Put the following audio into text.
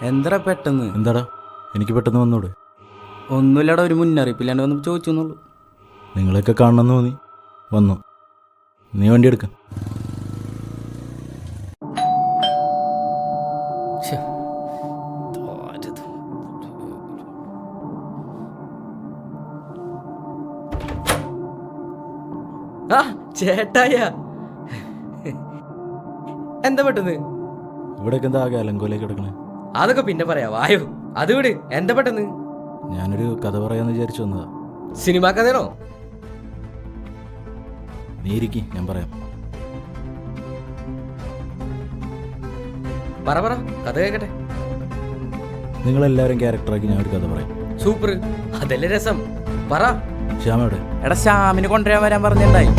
എന്താ പെട്ടെന്ന്? എന്താടാ എനിക്ക് പെട്ടെന്ന് വന്നൂടെ? ഒന്നുമില്ലടാ, ഒരു മുന്നറിയിപ്പില്ലാണ്ട് വന്ന് ചോദിച്ചു എന്നുള്ളൂ. നിങ്ങളെയൊക്കെ കാണണമെന്ന് തോന്നി വന്നു. നീ വണ്ടി എടുക്ക. ആ ചേട്ടായ, എന്താ പെട്ടെന്ന്? ഇവിടെയൊക്കെ എന്താ ആകെ അലങ്കോലേക്ക് കിടക്കണേ? അതൊക്കെ പിന്നെ പറയാ, വായോ അത് വിട്. എന്താ പെട്ടെന്ന്? ഞാനൊരു കഥ പറയാന്ന് വിചാരിച്ചു വന്നതാ. സിനിമാ കഥയാണോ? നീ ഇരിക്കി, ഞാൻ പറയാം. പറ പറ, കഥ കേക്കട്ടെ. നിങ്ങളെല്ലാവരും ക്യാരക്ടറാക്കി ഞാൻ ഒരു കഥ പറയാം. സൂപ്പർ, അതല്ലേ രസം. പറ. ശ്യാം എവിടെ? എടാ, ശ്യാമിന് കൊണ്ടുവരാൻ വരാൻ പറഞ്ഞിട്ടുണ്ടായി.